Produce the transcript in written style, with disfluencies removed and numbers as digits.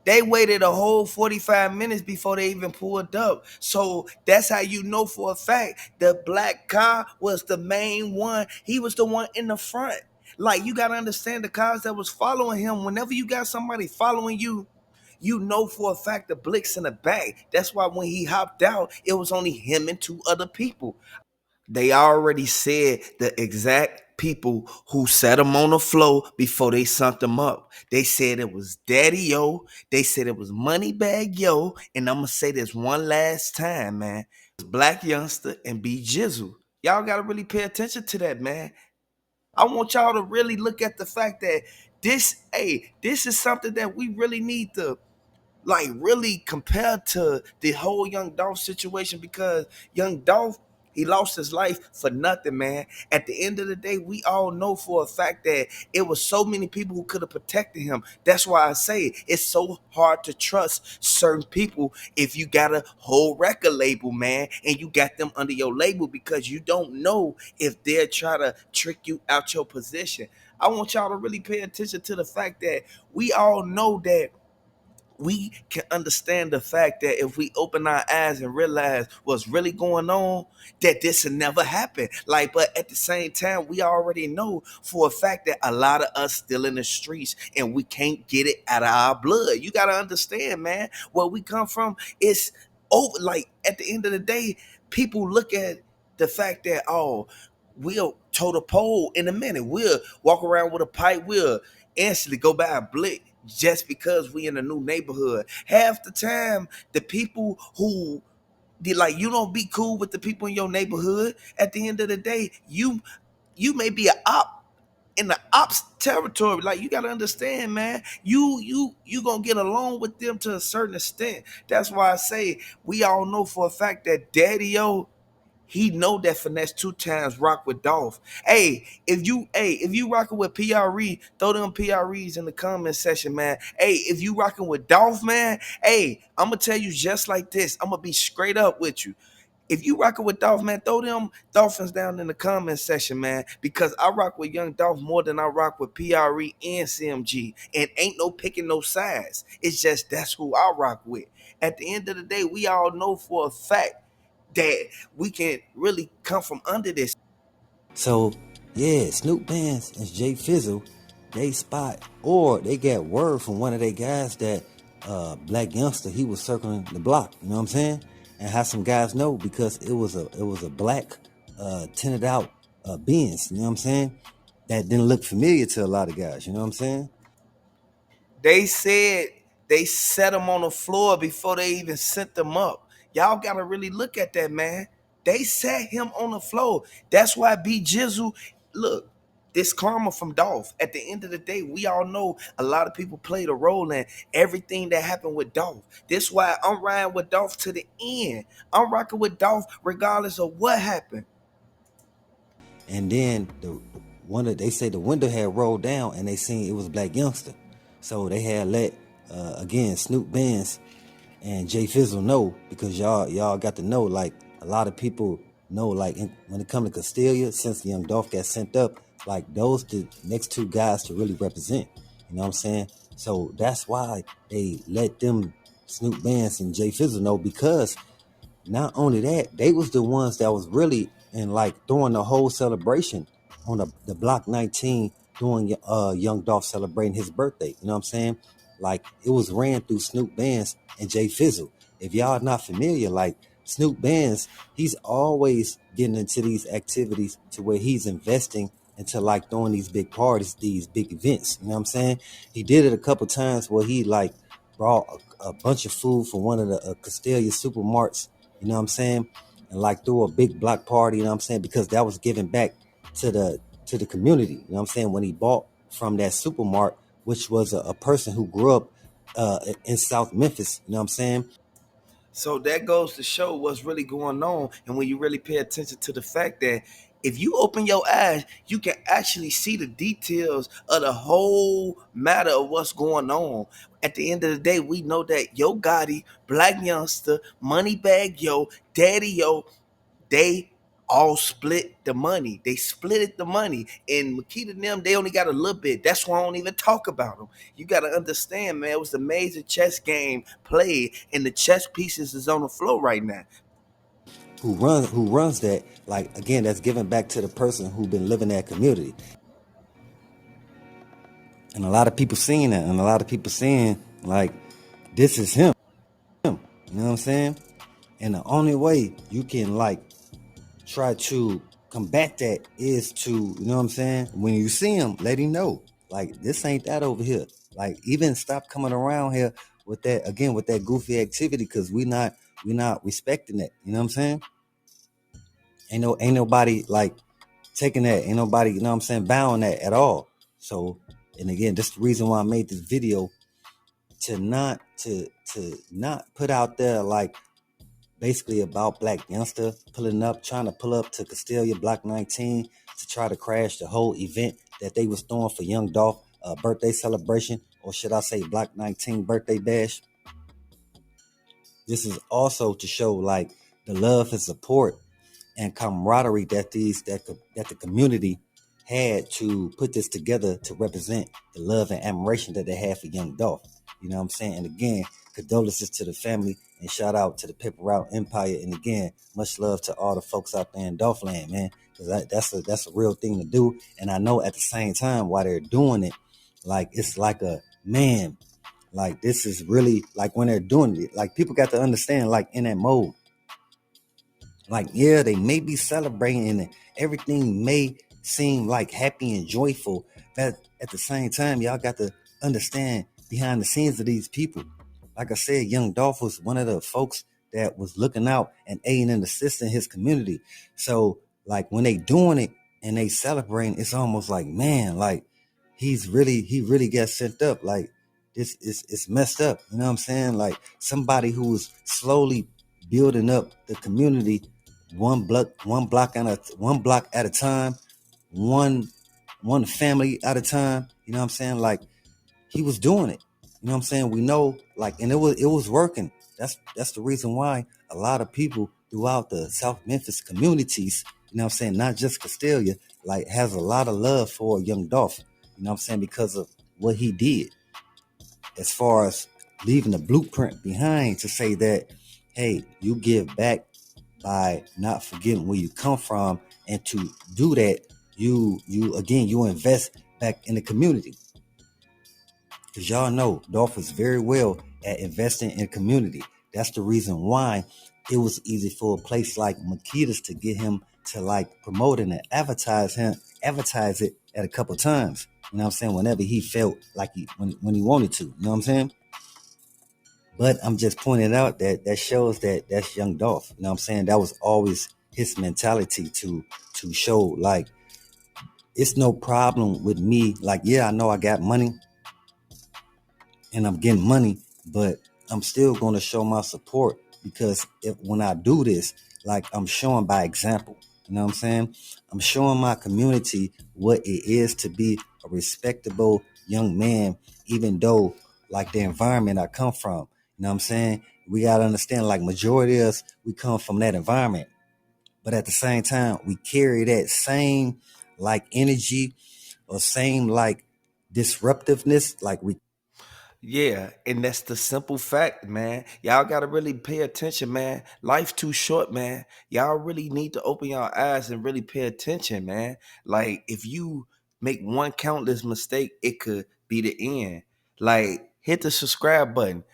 They waited a whole 45 minutes before they even pulled up. So that's how you know for a fact the black car was the main one. He was the one in the front. Like, you gotta understand the cars that was following him. Whenever you got somebody following you, you know for a fact the Blic's in the back. That's why when he hopped out, it was only him and two other people. They already said the exact people who set them on the floor before they sunk them up. They said it was Daddy Yo. They said it was Moneybag Yo. And I'm going to say this one last time, man. It was Blac Youngsta and B Jizzle. Y'all got to really pay attention to that, man. I want y'all to really look at the fact that this is something that we really need to, like, really compared to the whole Young Dolph situation, because Young Dolph, he lost his life for nothing, man. At the end of the day, we all know for a fact that it was so many people who could have protected him. That's why I say it's so hard to trust certain people if you got a whole record label, man, and you got them under your label, because you don't know if they'll try to trick you out your position. I want y'all to really pay attention to the fact that we all know that we can understand the fact that if we open our eyes and realize what's really going on, that this will never happen. Like, but at the same time, we already know for a fact that a lot of us still in the streets and we can't get it out of our blood. You gotta understand, man, where we come from. It's over. Like, at the end of the day, people look at the fact that, oh, we'll toe the pole in a minute. We'll walk around with a pipe. We'll instantly go by a blick just because we in a new neighborhood. Half the time, the people who like, you don't be cool with the people in your neighborhood. At the end of the day, you may be an op in the ops territory. Like, you gotta understand, man. You gonna get along with them to a certain extent. That's why I say we all know for a fact that Daddy O, he know that Finesse2Tymes rock with Dolph. If you rocking with PRE, throw them PREs in the comment section, man. Hey, if you rocking with Dolph, man, hey, I'm gonna tell you just like this. I'm gonna be straight up with you. If you rocking with Dolph, man, throw them Dolphins down in the comment section, man. Because I rock with Young Dolph more than I rock with PRE and CMG. And ain't no picking no sides. It's just that's who I rock with. At the end of the day, we all know for a fact that we can really come from under this. So yeah, Snoop Bands and Jay Fizzle, they spot or they got word from one of their guys that Blac Youngsta, he was circling the block. You know what I'm saying? And how some guys know because it was a black tinted out Benz. You know what I'm saying? That didn't look familiar to a lot of guys. You know what I'm saying? They said they set them on the floor before they even sent them up. Y'all gotta really look at that, man. They set him on the floor. That's why B Jizzle, look, this karma from Dolph. At the end of the day, we all know a lot of people played a role in everything that happened with Dolph. This why I'm riding with Dolph to the end. I'm rocking with Dolph regardless of what happened. And then they say the window had rolled down and they seen it was Blac Youngsta. So they had let again Snoop Bands and Jay Fizzle know because y'all got to know, like, a lot of people know, like, when it comes to Castelia, since Young Dolph got sent up, like, those the next two guys to really represent. You know what I'm saying? So that's why they let them Snoop Bands and Jay Fizzle know, because not only that, they was the ones that was really and like throwing the whole celebration on the Block 19 doing Young Dolph celebrating his birthday. You know what I'm saying? Like, it was ran through Snoop Bands and Jay Fizzle. If y'all not familiar, like, Snoop Bands, he's always getting into these activities to where he's investing into, like, throwing these big parties, these big events. You know what I'm saying? He did it a couple times where he like brought a bunch of food from one of the Castelia supermarts, you know what I'm saying? And like threw a big block party, you know what I'm saying? Because that was giving back to the community, you know what I'm saying? When he bought from that supermart, which was a person who grew up in South Memphis, you know what I'm saying? So that goes to show what's really going on. And when you really pay attention to the fact that if you open your eyes, you can actually see the details of the whole matter of what's going on. At the end of the day, we know that Yo Gotti, Blac Youngsta, Moneybag Yo, Daddy Yo, they all split the money. They split it the money. And Makita and them, they only got a little bit. That's why I don't even talk about them. You got to understand, man, it was a major chess game played, and the chess pieces is on the floor right now. Who runs that, like, again, that's giving back to the person who been living that community. And a lot of people seeing that, and a lot of people saying, like, this is him. You know what I'm saying? And the only way you can, like, try to combat that is to, you know what I'm saying? When you see him, let him know. Like, this ain't that over here. Like, even stop coming around here with that, again, with that goofy activity, because we not respecting that. You know what I'm saying? Ain't nobody like taking that. Ain't nobody, you know what I'm saying, bowing that at all. So, and again, that's the reason why I made this video, to not put out there like basically about Blac Youngsta pulling up, trying to pull up to Castelia Block 19 to try to crash the whole event that they was throwing for Young Dolph birthday celebration, or should I say Block 19 birthday bash. This is also to show like the love and support and camaraderie that the community had to put this together to represent the love and admiration that they had for Young Dolph. You know what I'm saying? And again, condolences to the family and shout out to the Pepper Route Empire. And again, much love to all the folks out there in Dolphland, man, because that's a real thing to do. And I know at the same time while they're doing it, like it's like a man, like this is really like when they're doing it, like people got to understand, like in that mode, like, yeah, they may be celebrating and everything may seem like happy and joyful, but at the same time, y'all got to understand behind the scenes of these people. Like I said, Young Dolph was one of the folks that was looking out and aiding and assisting his community. So, like, when they doing it and they celebrating, it's almost like, man, like, he really got sent up. Like, this is it's messed up. You know what I'm saying? Like, somebody who was slowly building up the community one block at a time, one one family at a time. You know what I'm saying? Like, he was doing it. You know what I'm saying? We know, like, and it was working. That's the reason why a lot of people throughout the South Memphis communities, you know what I'm saying, not just Castelia, like, has a lot of love for Young Dolph. You know what I'm saying? Because of what he did, as far as leaving a blueprint behind to say that, hey, you give back by not forgetting where you come from, and to do that, you invest back in the community, because y'all know Dolph is very well at investing in community. That's the reason why it was easy for a place like Makedas to get him to like promote and advertise it at a couple times. You know what I'm saying? Whenever he felt like when he wanted to. You know what I'm saying? But I'm just pointing out that shows that that's Young Dolph. You know what I'm saying? That was always his mentality to show like it's no problem with me. Like, yeah, I know I got money and I'm getting money, but I'm still going to show my support, because when I do this, like, I'm showing by example. You know what I'm saying? I'm showing my community what it is to be a respectable young man, even though like the environment I come from. You know what I'm saying? We got to understand, like, majority of us, we come from that environment. But at the same time, we carry that same like energy or same like disruptiveness. Like, we Yeah, and that's the simple fact, man. Y'all gotta really pay attention, man. Life's too short, man. Y'all really need to open your eyes and really pay attention, man. Like, if you make one countless mistake, it could be the end. Like, hit the subscribe button.